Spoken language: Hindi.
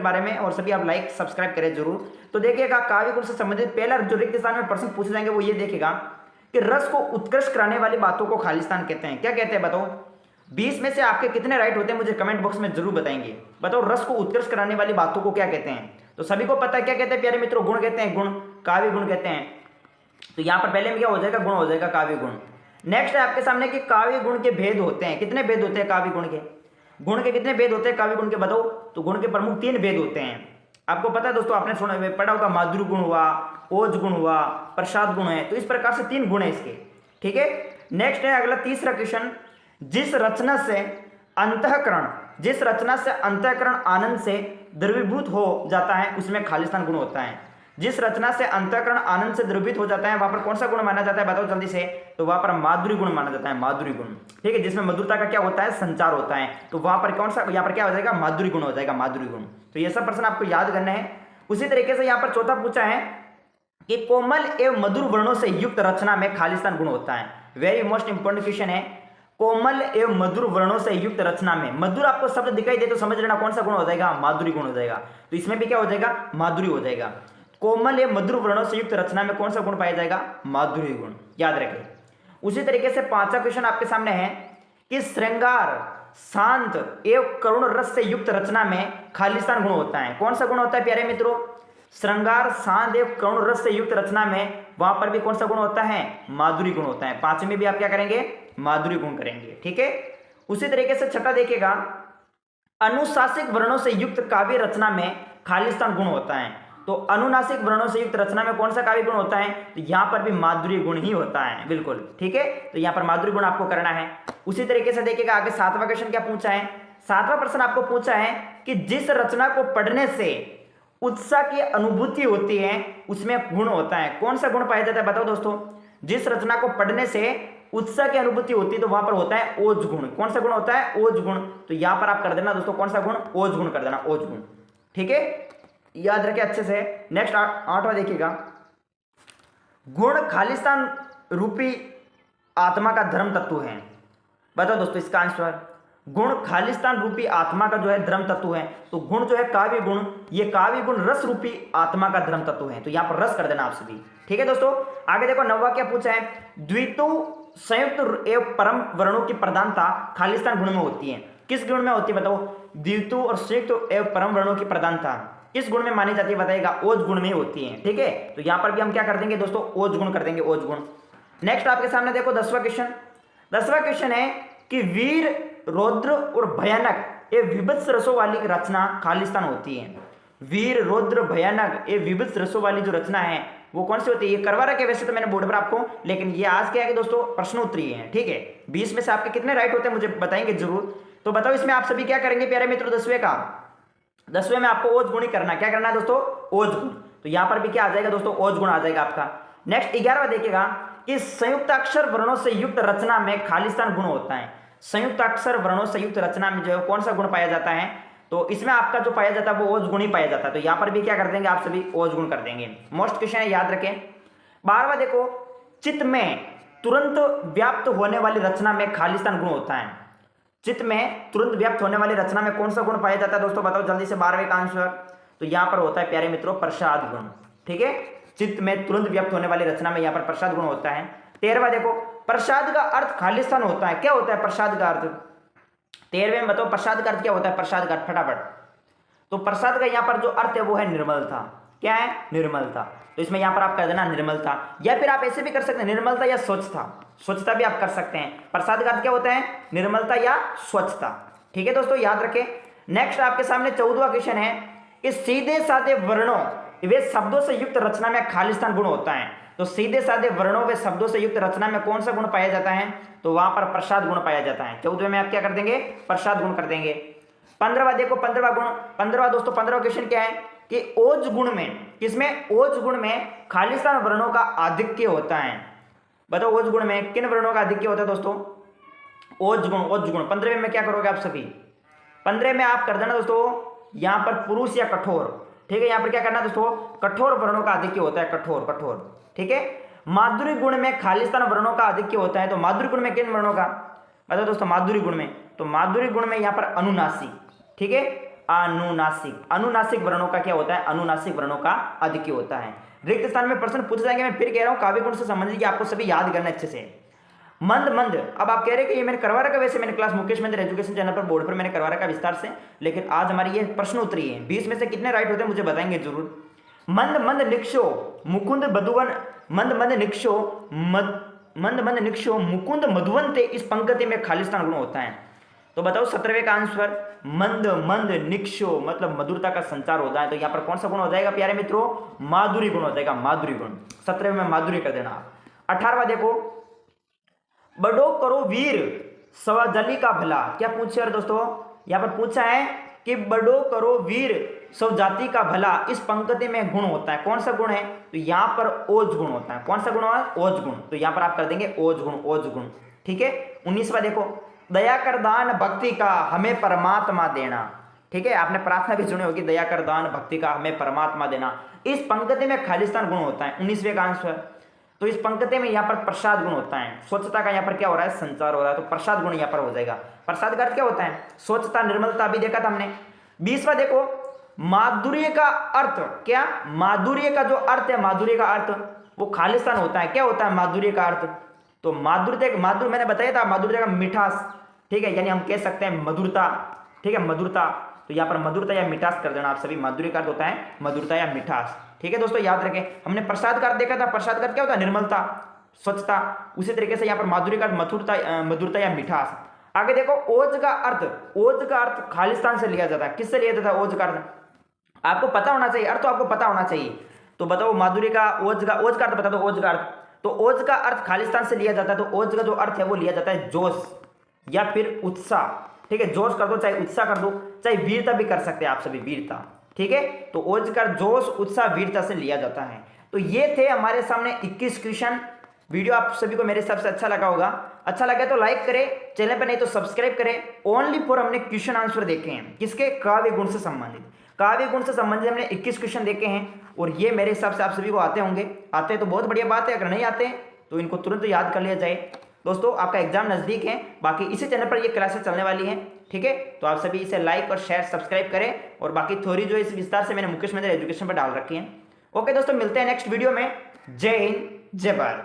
बारे में, और सभी आप लाइक सब्सक्राइब करें जरूर। तो देखिएगा काव्य गुण से संबंधित पहला जो रिक्त स्थान में प्रश्न पूछे जाएंगे वो ये देखिएगा कि रस को उत्कृष्ट कराने वाली बातों को खालिस्तान कहते हैं। क्या कहते हैं बताओ? 20 में से आपके कितने राइट होते हैं मुझे कमेंट बॉक्स में जरूर बताएंगे। बताओ रस को उत्कृष्ट कराने वाली बातों को क्या कहते हैं? तो सभी को पता है क्या कहते हैं प्यारे मित्रों? गुण कहते हैं, गुण, काव्य गुण कहते हैं। तो यहां पर पहले में क्या हो जाएगा? गुण हो जाएगा, काव्य गुण। नेक्स्ट है आपके सामने कि काव्य गुण के भेद होते हैं। कितने भेद होते हैं काव्य गुण के? गुण के कितने भेद होते हैं काव्य गुण के बताओ? तो गुण के प्रमुख 3 भेद होते हैं। आपको पता है दोस्तों, आपने सुना पढ़ा होगा, माधुर्य गुण हुआ, ओज गुण हुआ, प्रसाद गुण है। तो इस प्रकार से 3 गुण है इसके, ठीक है। नेक्स्ट है अगला तीसरा क्वेश्चन, जिस रचना से अंतःकरण आनंद से द्रवीभूत हो जाता है उसमें खालिस्तान गुण होता है। जिस रचना से अंतःकरण आनंद से द्रवीभूत हो जाता है वहां पर कौन सा गुण माना जाता है बताओ जल्दी से? तो वहां पर माधुर्य गुण माना जाता है, माधुर्य गुण, ठीक है। जिसमें मधुरता का क्या होता है? संचार होता है। तो वहां पर कौन सा, यहाँ पर क्या हो जाएगा? माधुर्य गुण हो जाएगा, माधुर्य गुण। तो ये सब प्रश्न आपको याद करना है। उसी तरीके से यहाँ पर चौथा पूछा है कि कोमल एवं मधुर वर्णों से युक्त रचना में खालिस्तान गुण होता है। वेरी मोस्ट इंपोर्टेंट क्वेश्चन है। कोमल एवं मधुर वर्णों से युक्त रचना में, मधुर आपको शब्द दिखाई दे तो समझ लेना कौन सा गुण हो जाएगा? माधुर्य गुण हो जाएगा। तो इसमें भी क्या हो जाएगा? माधुर्य हो जाएगा। कोमल एवं मधुर वर्णों से युक्त रचना में कौन सा गुण पाया जाएगा? माधुर्य गुण, याद रखें। उसी तरीके से पांचवा क्वेश्चन आपके सामने है कि श्रृंगार, शांत एवं करुण रस से युक्त रचना में खालिस्तान गुण होता है। कौन सा गुण होता है प्यारे मित्रों? श्रृंगार, शांत एवं करुण रस से युक्त रचना में वहां पर भी कौन सा गुण होता है? माधुर्य गुण होता है। 5 में भी आप क्या करेंगे? माधुर्य गुण करेंगे, ठीक है। उसी तरीके से छठा देखिएगा, अनुशासिक वर्णों से युक्त काव्य रचना में खालिस्तान गुण होता है। तो अनुनासिक वर्णों से युक्त रचना में कौन सा काव्य गुण होता है? तो यहां पर भी माधुर्य गुण ही होता है, बिल्कुल, ठीक है। तो यहां पर माधुर्य गुण आपको करना है। उसी तरीके से देखिएगा आगे 7वां क्वेश्चन क्या पूछा है? 7वां प्रश्न आपको पूछा है कि जिस रचना को पढ़ने से उत्साह की अनुभूति होती है उसमें गुण होता है। कौन सा गुण पाया जाता है बताओ दोस्तों? जिस रचना को पढ़ने से उत्साह की अनुभूति होती है तो वहां पर होता है ओज गुण। कौन सा गुण होता है? ओज गुण। तो यहां पर आप कर देना दोस्तों कौन सा गुण? ओज गुण कर देना, ओज गुण, ठीक है, याद रखें अच्छे से। नेक्स्ट 8वां देखिएगा, गुण खालिस्तान रूपी आत्मा का धर्म तत्व है। बताओ दोस्तों इसका आंसर। गुण खालिस्तान रूपी आत्मा का जो है धर्म तत्व है। तो गुण जो है काव्य गुण, ये काव्य गुण रस रूपी आत्मा का धर्म तत्व है। तो यहां पर रस कर देना आप सभी, ठीक है दोस्तों। आगे देखो 9वां क्या पूछा है? द्वितु संयुक्त एवं परम वर्णों की प्रधानता खालिस्तान गुण में होती है। किस गुण में होती है बताओ? द्वितु और संयुक्त एवं परम वर्णों की प्रधानता किस गुण में मानी जाती है बताइएगा? ओज गुण में होती है, ठीक है। तो यहां पर भी हम क्या कर देंगे दोस्तों? ओज गुण कर देंगे, ओज गुण। नेक्स्ट आपके सामने देखो 10वां क्वेश्चन। 10वां क्वेश्चन है कि वीर, रौद्र और भयानक ये विभत्स रसों वाली रचना खालिस्तान होती है। वीर, रौद्र, भयानक ये विभत्स रसों वाली जो रचना है वो कौन सी होती है? ये करवा रखे वैसे तो मैंने बोर्ड पर आपको, लेकिन ये आज क्या है कि दोस्तों प्रश्नोत्तरी है, ठीक है। 20 में से आपके कितने राइट होते हैं मुझे बताएंगे जरूर। तो बताओ इसमें आप सभी क्या करेंगे प्यारे मित्रों? 10वें का 10वें में आपको ओज गुण ही करना। क्या करना है दोस्तों? ओज गुण। तो यहां पर भी क्या आ जाएगा दोस्तों? ओज गुण आ जाएगा आपका। नेक्स्ट 11वां देखिएगा कि संयुक्त अक्षर वर्णों से युक्त रचना में खालिस्तान गुण होता है। संयुक्त अक्षर वर्णों से युक्त रचना में जो है कौन सा गुण पाया जाता है? तो इसमें आपका जो पाया जाता है वो ओज गुण ही पाया जाता है। तो यहां पर भी क्या कर देंगे आप सभी? ओज गुण कर देंगे। मोस्ट क्वेश्चन है, याद रखें। 12वां देखो, चित्त में तुरंत व्याप्त होने वाली रचना में खालिस्तान गुण होता है। चित्त में तुरंत व्याप्त होने वाली रचना में कौन सा गुण पाया जाता है दोस्तों? बताओ जल्दी से 12वें का आंसर। तो यहां पर होता है प्यारे मित्रों प्रसाद गुण, ठीक है। चित्त में तुरंत व्याप्त होने वाली रचना में यहां पर प्रसाद गुण होता है। 13वां देखो, प्रसाद का अर्थ खालिस्तान होता है। क्या होता है प्रसाद का अर्थ? 13वें में बताओ प्रसाद का अर्थ क्या होता है? प्रसाद का अर्थ फटाफट। तो प्रसाद का यहां पर जो अर्थ है वो है निर्मलता। क्या है? निर्मलता। तो इसमें यहां पर आप कर देना निर्मलता, या फिर आप ऐसे भी कर सकते हैं निर्मलता या स्वच्छता। स्वच्छता भी आप कर सकते हैं। प्रसाद का अर्थ क्या होता है? निर्मलता या स्वच्छता, ठीक है दोस्तों, याद रखें। नेक्स्ट आपके सामने 14वां क्वेश्चन है कि सीधे साधे वर्णों वे शब्दों से युक्त रचना में खालिस्तान गुण होता है। तो सीधे साधे वर्णों व शब्दों से युक्त रचना में कौन सा गुण पाया जाता है? तो वहां पर प्रसाद गुण पाया जाता है। 14वें में आप क्या कर देंगे? प्रसाद गुण कर देंगे। 15वां देखो, 15वां गुण, 15वां दोस्तों 15वां क्वेश्चन क्या है कि ओज गुण में, किसमें? ओज गुण में खालिस्तान वर्णों का आधिक्य होता है। बताओ ओज गुण में किन वर्णों का आधिक्य होता है दोस्तों? ओज गुण, ओज गुण। 15वें में क्या करोगे आप सभी? 15 में आप कर देना दोस्तों यहां पर पुरुष या कठोर, ठीक है। यहां पर क्या करना दोस्तों? कठोर वर्णों का आधिक्य होता है, कठोर, कठोर, ठीक है। माधुर्य गुण में खालिस्तान वर्णों का आधिक्य होता है। तो माधुर्य गुण में किन वर्णों का? बताओ दोस्तों माधुर्य गुण में, तो माधुर्य गुण में यहां पर अनुनासिक, ठीक है। अनुनासिक। अनुनासिक वर्णों का क्या होता है? अनुनासिक वर्णों का अधिक होता है। रिक्त स्थान में प्रश्न पूछे जाएंगे। मैं फिर कह रहा हूं काव्य गुण से संबंधित आपको सभी याद करना अच्छे से। मंद मंद, अब आप कह रहे हैं कि ये मैंने करवा रखा, वैसे मैंने class Mukesh Mahendra education channel पर बोर्ड पर मैंने करवा रखा विस्तार से, लेकिन आज हमारी ये प्रश्न उत्तरी है। 20 में से कितने राइट होते हैं मुझे बताएंगे जरूर। मंद मंद निक्षो मुकुंद मधुवन, मंद मंद निक्षो मंद मंद निक्षो मुकुंद मधुवंते, इस पंक्ति में खालिस्तान गुण होता है। तो बताओ 17वें का आंसर। मंद मंद निक्षो मतलब मधुरता का संचार होता है, तो यहां पर कौन सा गुण हो जाएगा प्यारे मित्रों? माधुरी गुण हो जाएगा, माधुरी गुण। 17वें में माधुरी कर देना। 18वां देखो, बड़ो करो वीर स्वजली का भला। क्या पूछे यार दोस्तों? यहां पर पूछा है कि बड़ो करो वीर सब जाति का भला, इस पंक्ति में गुण होता है। कौन सा गुण है? तो यहां पर ओज गुण होता है। कौन सा गुण है? ओज गुण। तो यहां पर आप कर देंगे ओज गुण, ओज गुण। ठीक है। 19वां देखो, दया कर दान भक्ति का हमें परमात्मा देना। ठीक है, आपने प्रार्थना भी सुनी होगी, दया कर दान भक्ति का हमें परमात्मा देना, इस पंक्ति में खालिस्तान गुण होता है। 19वें का आंसर। तो इस पंक्ति में यहाँ पर प्रसाद गुण होता है। स्वच्छता का यहाँ पर क्या हो रहा है? संचार हो रहा है, तो प्रसाद गुण यहाँ पर हो जाएगा। प्रसाद का अर्थ क्या होता है? स्वच्छता, निर्मलता भी देखा था हमने। 20वां देखो, माधुर्य का अर्थ क्या? माधुर्य का जो अर्थ है, माधुर्य का अर्थ वो खालिस्तान होता है। क्या होता है माधुर्य का अर्थ? तो माधुर्य मैंने बताया था, माधुर्य का मिठास। ठीक है, यानी हम कह सकते हैं मधुरता। ठीक है, मधुरता। तो यहाँ पर मधुरता या मिठास कर देना आप सभी। माधुर्य का अर्थ होता है मधुरता या मिठास। ठीक है दोस्तों, याद रखें। हमने प्रसाद का अर्थ देखा था। प्रसाद का क्या होता है? निर्मलता, स्वच्छता। उसी तरीके से यहाँ पर माधुर्य का मधुरता या मिठास। आगे देखो, ओज का अर्थ। ओज का अर्थ खालिस्तान से लिया जाता है। किससे लिया जाता है ओज का अर्थ? आपको पता होना चाहिए, अर्थ तो आपको पता होना चाहिए। तो बताओ माधुर्य का ओज का अर्थ बता दो। ओज का अर्थ, तो ओज का अर्थ खालिस्तान से लिया जाता है। तो ओज का जो अर्थ है वो लिया जाता है जोश या फिर उत्साह। ठीक है, जोश कर दो, चाहे उत्साह कर दो, चाहे वीरता भी कर सकते हैं आप सभी, वीरता। ठीक है, तो ओज का जोश, उत्साह, वीरता से लिया जाता है। तो ये थे हमारे सामने 21 क्वेश्चन। वीडियो आप सभी को मेरे हिसाब से अच्छा लगा होगा। अच्छा लगा तो लाइक करें, चैनल पर नहीं तो सब्सक्राइब करें। ओनली फॉर हमने क्वेश्चन आंसर देखे हैं। किसके? काव्य गुण से संबंधित। काव्य गुण से संबंधित हमने 21 क्वेश्चन देखे हैं, और ये मेरे हिसाब से आप सभी को आते होंगे। आते हैं तो बहुत बढ़िया बात है, अगर नहीं आते तो इनको तुरंत याद कर लिया जाए। दोस्तों आपका एग्जाम नजदीक है, बाकी इसी चैनल पर ये क्लासेस चलने वाली हैं। ठीक है, तो आप सभी इसे लाइक और शेयर सब्सक्राइब करें, और बाकी थ्योरी जो इस विस्तार से मैंने मुकेश महेंद्र एजुकेशन पर डाल रखी है। ओके दोस्तों, मिलते हैं नेक्स्ट वीडियो में। जय हिंद, जय भारत।